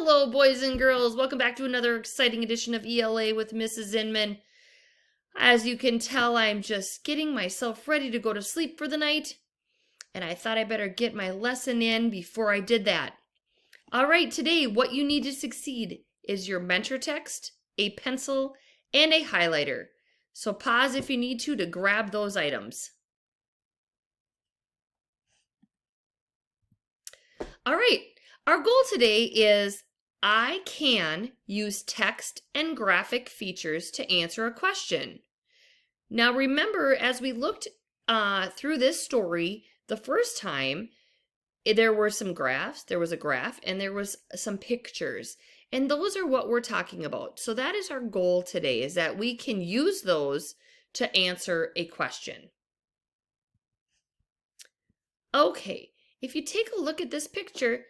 Hello, boys and girls. Welcome back to another exciting edition of ELA with Mrs. Inman. As you can tell, I'm just getting myself ready to go to sleep for the night, and I thought I better get my lesson in before I did that. All right, today, what you need to succeed is your mentor text, a pencil, and a highlighter. So pause if you need to grab those items. All right, our goal today is I can use text and graphic features to answer a question. Now remember, as we looked through this story the first time, there were some graphs, there was a graph, and there was some pictures. And those are what we're talking about. So that is our goal today, is that we can use those to answer a question. Okay, if you take a look at this picture,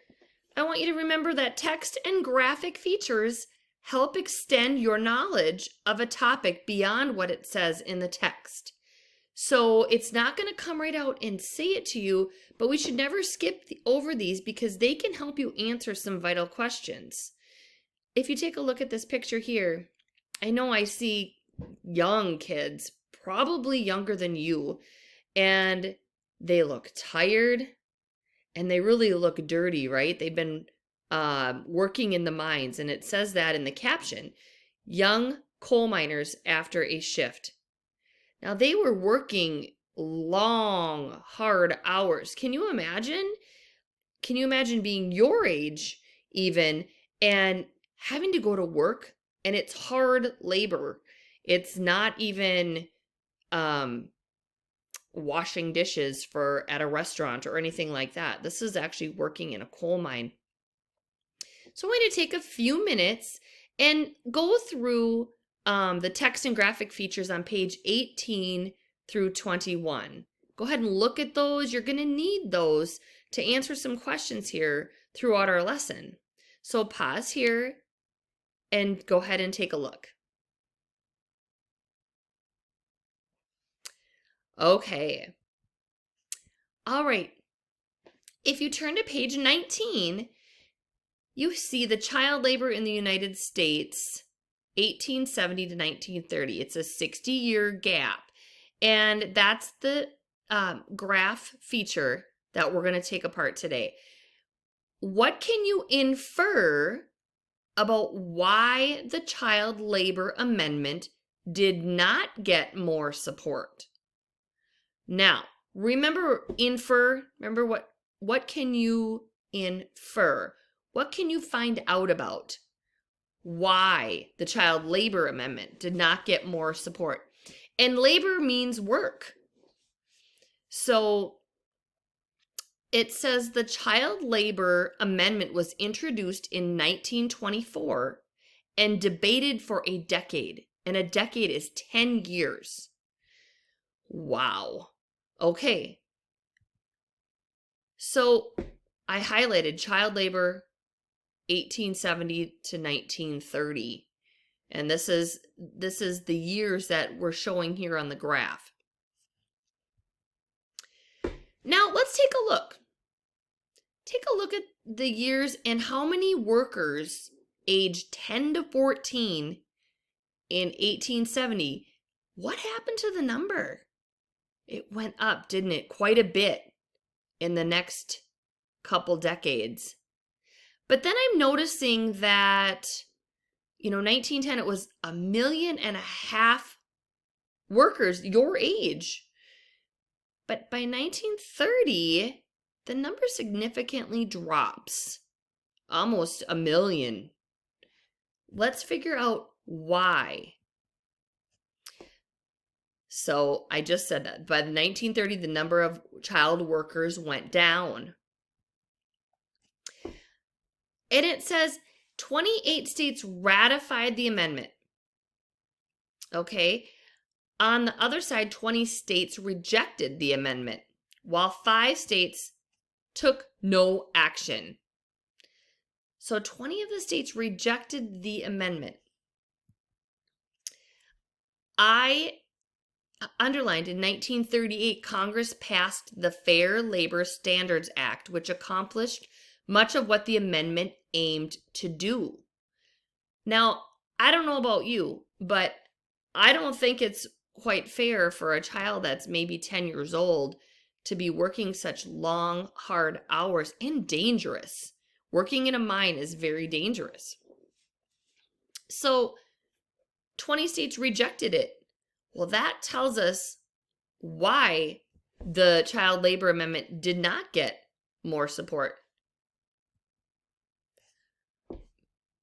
I want you to remember that text and graphic features help extend your knowledge of a topic beyond what it says in the text. So it's not going to come right out and say it to you, but we should never skip over these because they can help you answer some vital questions. If you take a look at this picture here, I know I see young kids, probably younger than you, and they look tired. And they really look dirty, right? They've been working in the mines, and it says that in the caption, young coal miners after a shift. Now, they were working long, hard hours. Can you imagine? Can you imagine being your age even and having to go to work? And it's hard labor. It's not even washing dishes at a restaurant or anything like that. This is actually working in a coal mine. So I'm going to take a few minutes and go through the text and graphic features on page 18 through 21. Go ahead and look at those. You're going to need those to answer some questions here throughout our lesson. So pause here and go ahead and take a look. Okay. All right. If you turn to page 19, you see the child labor in the United States, 1870 to 1930. It's a 60-year gap. And that's the graph feature that we're going to take apart today. What can you infer about why the child labor amendment did not get more support? Now, remember what can you infer? What can you find out about why the child labor amendment did not get more support? And labor means work. So it says the child labor amendment was introduced in 1924 and debated for a decade. And a decade is 10 years. Wow. Okay, so I highlighted child labor 1870 to 1930, and this is the years that we're showing here on the graph. Now let's take a look. Take a look at the years and how many workers aged 10 to 14 in 1870. What happened to the number? It went up, didn't it? Quite a bit in the next couple decades. But then I'm noticing that, 1910, it was 1.5 million workers your age. But by 1930, the number significantly drops, almost 1 million. Let's figure out why. So I just said that by 1930, the number of child workers went down. And it says 28 states ratified the amendment. Okay. On the other side, 20 states rejected the amendment, while 5 states took no action. So 20 of the states rejected the amendment. I underlined in 1938, Congress passed the Fair Labor Standards Act, which accomplished much of what the amendment aimed to do. Now, I don't know about you, but I don't think it's quite fair for a child that's maybe 10 years old to be working such long, hard hours and dangerous. Working in a mine is very dangerous. So 20 states rejected it. Well, that tells us why the child labor amendment did not get more support.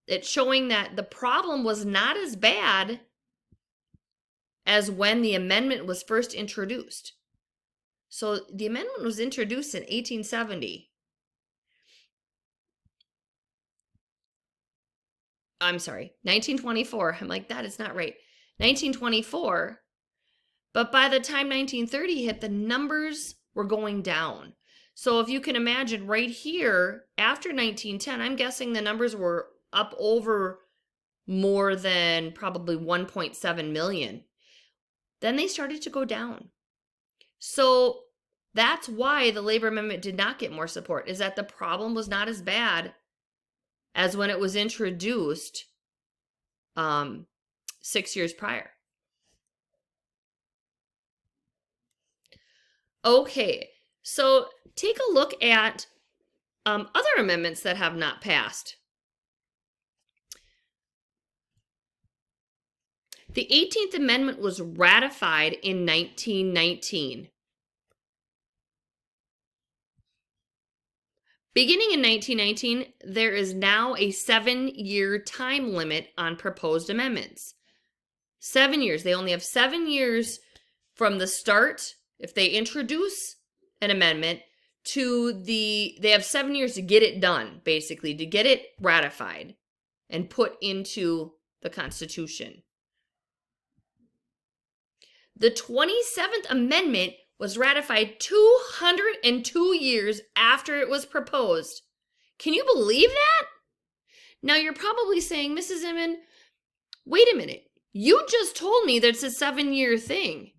It's showing that the problem was not as bad as when the amendment was first introduced. So the amendment was introduced in 1870. I'm sorry, 1924. I'm like, that is not right. 1924. But by the time 1930 hit, the numbers were going down. So if you can imagine right here, after 1910, I'm guessing the numbers were up over more than probably 1.7 million. Then they started to go down. So that's why the labor amendment did not get more support, is that the problem was not as bad as when it was introduced 6 years prior. Okay, so take a look at other amendments that have not passed. The 18th Amendment was ratified in 1919. Beginning in 1919, there is now a 7-year time limit on proposed amendments. 7 years. They only have 7 years from the start, if they introduce an amendment, they have 7 years to get it done, basically, to get it ratified and put into the Constitution. The 27th Amendment was ratified 202 years after it was proposed. Can you believe that? Now you're probably saying, Mrs. Inman, wait a minute. You just told me that it's a 7-year thing.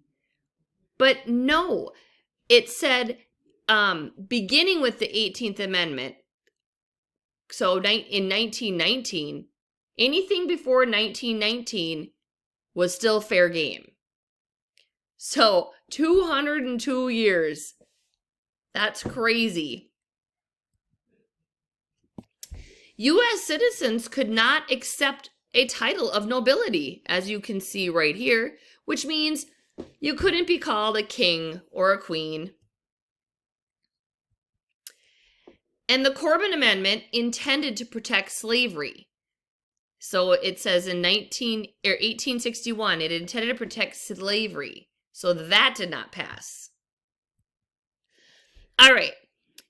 But no, it said beginning with the 18th Amendment, so in 1919, anything before 1919 was still fair game. So 202 years. That's crazy. U.S. citizens could not accept a title of nobility, as you can see right here, which means you couldn't be called a king or a queen. And the Corbin Amendment intended to protect slavery. So it says in 1861, it intended to protect slavery. So that did not pass. All right.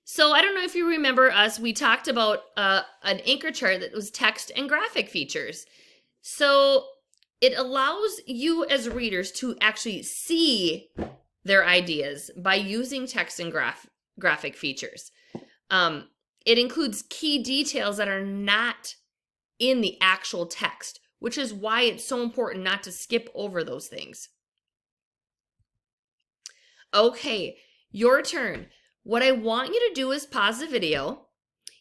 So I don't know if you remember us, we talked about an anchor chart that was text and graphic features. So it allows you as readers to actually see their ideas by using text and graphic features. It includes key details that are not in the actual text, which is why it's so important not to skip over those things. Okay, your turn. What I want you to do is pause the video,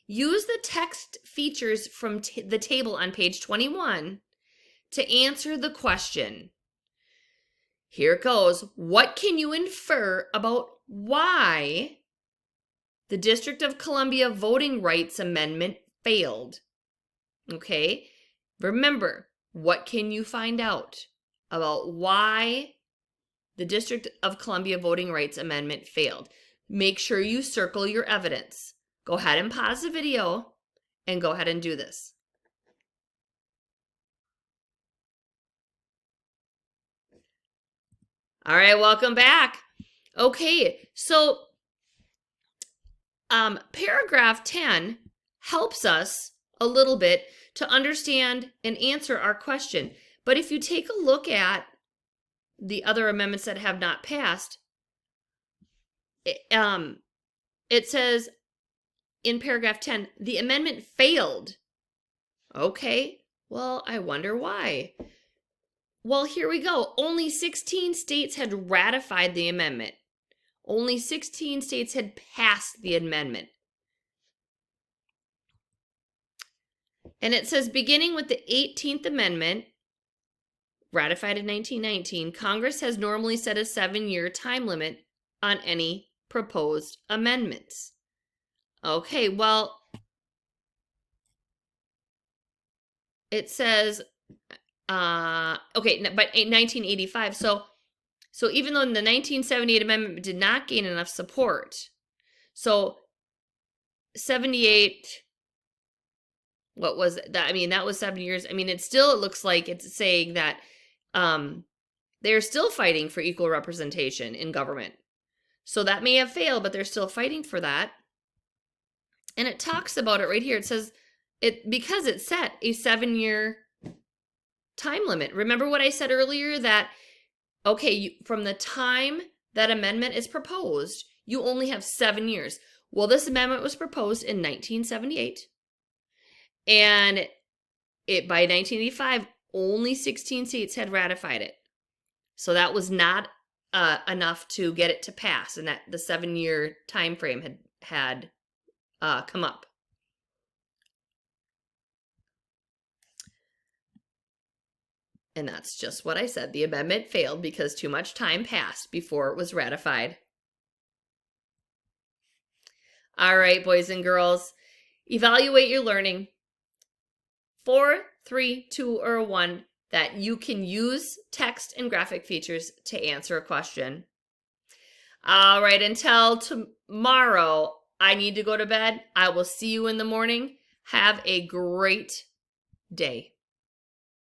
use the text features from the table on page 21 to answer the question. Here it goes. What can you infer about why the District of Columbia Voting Rights Amendment failed? Okay, remember, what can you find out about why the District of Columbia Voting Rights Amendment failed? Make sure you circle your evidence. Go ahead and pause the video and go ahead and do this. All right, welcome back. Okay, so paragraph 10 helps us a little bit to understand and answer our question. But if you take a look at the other amendments that have not passed, it says in paragraph 10, the amendment failed. Okay, well, I wonder why. Well, here we go. Only 16 states had ratified the amendment. Only 16 states had passed the amendment. And it says, beginning with the 18th Amendment, ratified in 1919, Congress has normally set a 7-year time limit on any proposed amendments. Okay, well, it says, okay, but in 1985, so even though the 1978 amendment did not gain enough support, so 78, what was that? I mean, that was 7 years. I mean, it looks like it's saying that they're still fighting for equal representation in government. So that may have failed, but they're still fighting for that. And it talks about it right here. It says, because it set a 7-year time limit. Remember what I said earlier, that, okay, from the time that amendment is proposed, you only have 7 years. Well, this amendment was proposed in 1978. And by 1985, only 16 states had ratified it. So that was not enough to get it to pass, and that the 7-year time frame had come up. And that's just what I said. The amendment failed because too much time passed before it was ratified. All right, boys and girls, evaluate your learning. 4, 3, 2, or 1, that you can use text and graphic features to answer a question. All right, until tomorrow, I need to go to bed. I will see you in the morning. Have a great day.